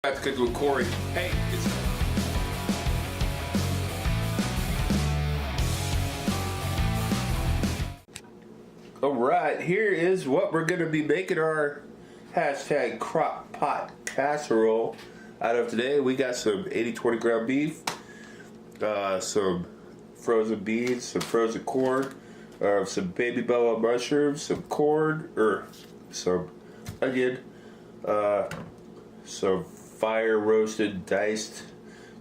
I have to go with Corey. Hey, it's... Alright, here is what we're going to be making our hashtag crock-pot casserole out of today. We got some 80-20 ground beef, some frozen beans, some frozen corn, some baby bella mushrooms, some corn, or some onion, some fire roasted diced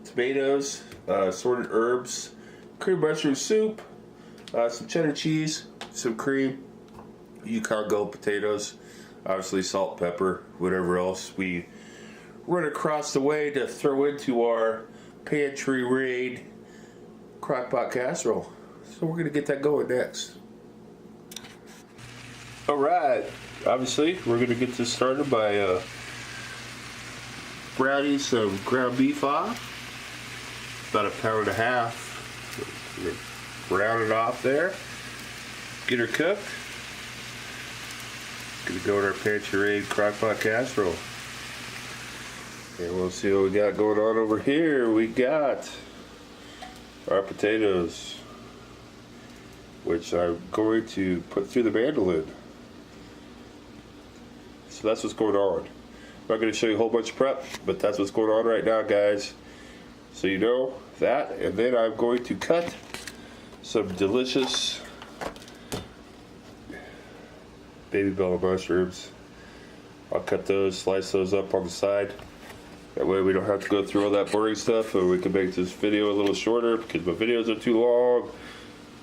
tomatoes, assorted herbs, cream mushroom soup, some cheddar cheese, some cream, Yukon Gold potatoes, obviously salt, pepper, whatever else we run across the way to throw into our Pantry Raid crock-pot casserole. So we're going to get that going next. Alright, obviously we're going to get this started by browning some ground beef off, about 1.5 pounds. Brown it off there, get her cooked. Gonna go in our Pantry Raid crock-pot casserole. And we'll see what we got going on over here. We got our potatoes, which I'm going to put through the mandolin. So that's what's going on. I'm not going to show you a whole bunch of prep, but that's what's going on right now, guys. So you know that. And then I'm going to cut some delicious baby bella mushrooms. I'll cut those, slice those up on the side. That way we don't have to go through all that boring stuff, and we can make this video a little shorter because my videos are too long.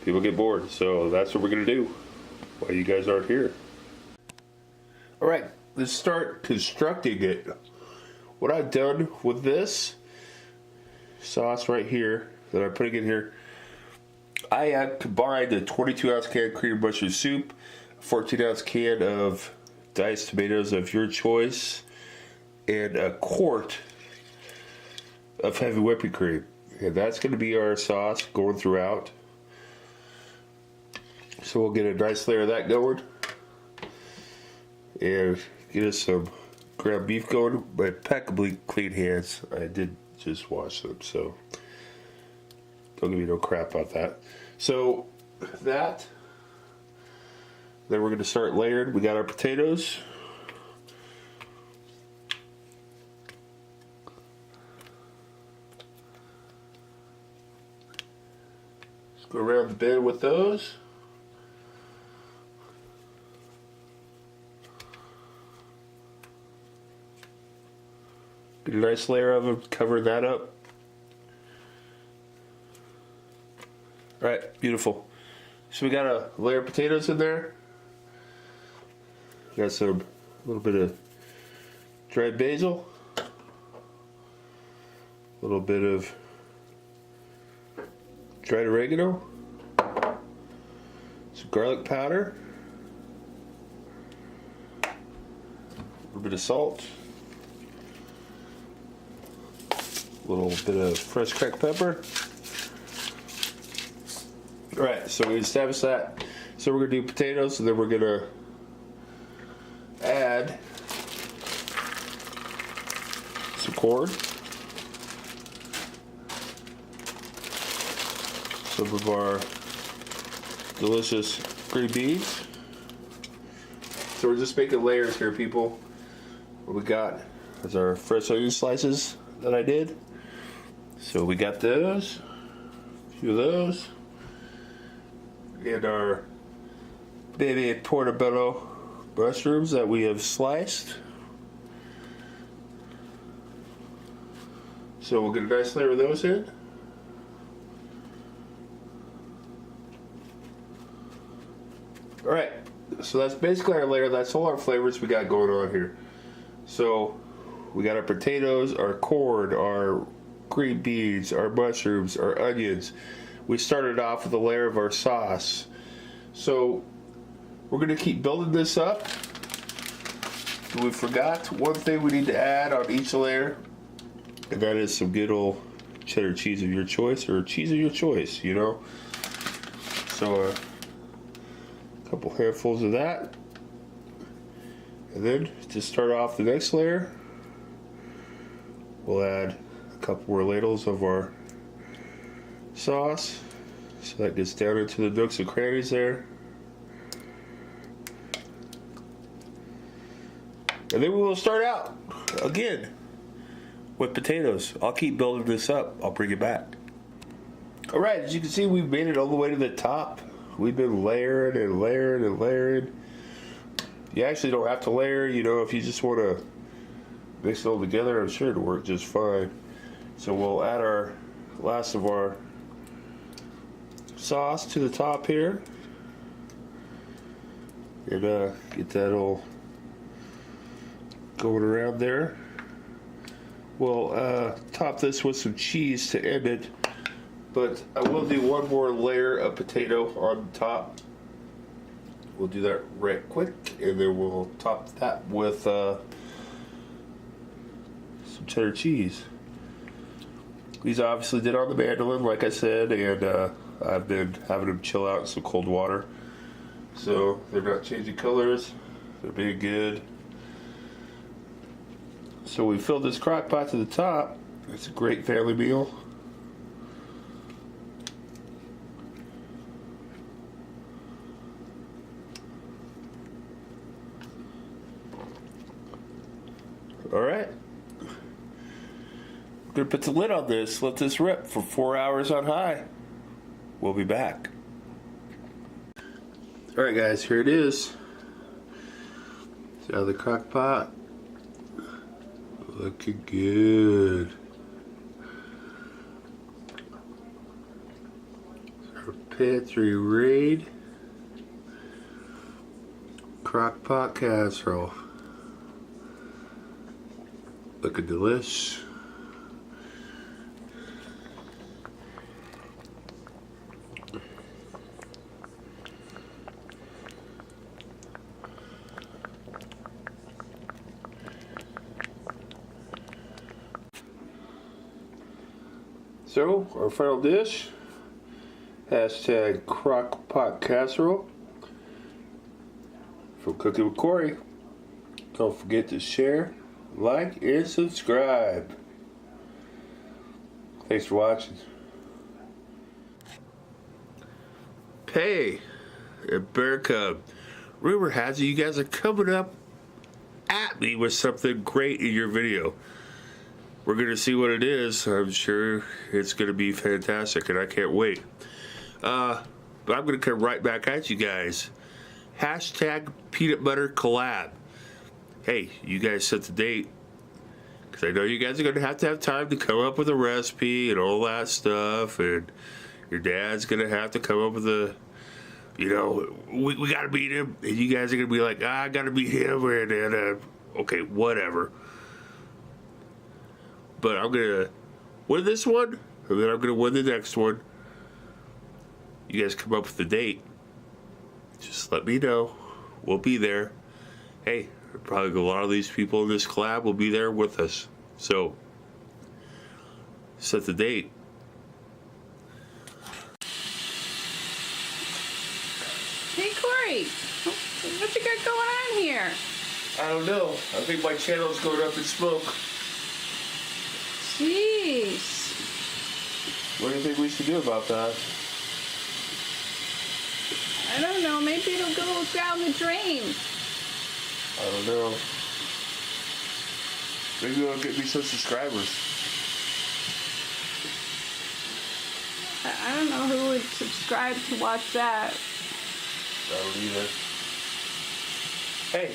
People get bored. So that's what we're going to do while you guys aren't here. Alright, let's start constructing it. What I've done with this sauce right here that I'm putting in here, I had combined a 22-ounce can of cream mushroom soup, 14-ounce can of diced tomatoes of your choice, and a quart of heavy whipping cream. And that's going to be our sauce going throughout. So we'll get a nice layer of that going. And get us some ground beef going. My impeccably clean hands. I did just wash them, so don't give me no crap about that. So that... Then we're going to start layering. We got our potatoes. Let's go around the bed with those. Get a nice layer of them, cover that up. Alright, beautiful. So we got a layer of potatoes in there. Got some, a little bit of dried basil, a little bit of dried oregano, some garlic powder, a little bit of salt, a little bit of fresh cracked pepper. Alright, so we established that. So we're going to do potatoes, and then we're going to add some corn, some of our delicious green beans. So we're just making layers here, people. What we got is our fresh onion slices that I did. So we got those, a few of those, and our baby portobello mushrooms that we have sliced. So we'll get a nice layer of those in. Alright, so that's basically our layer. That's all our flavors we got going on here. So we got our potatoes, our corn, our green beans, our mushrooms, our onions. We started off with a layer of our sauce. So we're going to keep building this up. We forgot one thing we need to add on each layer, and that is some good old cheddar cheese of your choice, or cheese of your choice, you know. So a couple handfuls of that. And then to start off the next layer, We'll add a couple more ladles of our sauce so that gets down into the nooks and crannies there. And then we will start out again with potatoes. I'll keep building this up. I'll bring it back. Alright, as you can see, we've made it all the way to the top. We've been layering and layering and layering. You actually don't have to layer, you know, if you just want to mix it all together, I'm sure it'll work just fine. So we'll add our last of our sauce to the top here. And get that all going around there. We'll top this with some cheese to end it. But I will do one more layer of potato on top. We'll do that right quick, and then we'll top that with some cheddar cheese. These I obviously did on the mandolin, like I said, and I've been having them chill out in some cold water. So they're not changing colors, they're being good. So we filled this crock pot to the top. It's a great family meal. Alright. I'm gonna put the lid on this, let this rip for 4 hours on high. We'll be back. Alright guys, here it is. It's out of the crock pot. Looking good. Our Pantry Raid crock-pot casserole. Looking delish. So, our final dish, hashtag crock-pot casserole from Cooking with Corey. Don't forget to share, like, and subscribe. Thanks for watching. Hey, Bear Cub, rumor has it you guys are coming up at me with something great in your video. We're going to see what it is. I'm sure it's going to be fantastic, and I can't wait. But I'm going to come right back at you guys. Hashtag peanut butter collab. Hey, you guys set the date, because I know you guys are going to have time to come up with a recipe and all that stuff, and your dad's going to have to come up with a, you know, we got to beat him, and you guys are going to be like, I got to beat him, and okay, whatever. But I'm going to win this one, and then I'm going to win the next one. You guys come up with the date. Just let me know. We'll be there. Hey, probably a lot of these people in this collab will be there with us. So, set the date. Hey, Corey. What you got going on here? I don't know. I think my channel's going up in smoke. Jeez. What do you think we should do about that? I don't know. Maybe it'll go down the drain. I don't know. Maybe it'll get me some subscribers. I don't know who would subscribe to watch that. I don't either. Hey,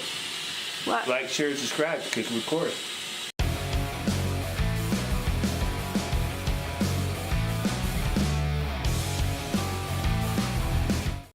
What? like, share, and subscribe to Cooking with Corey.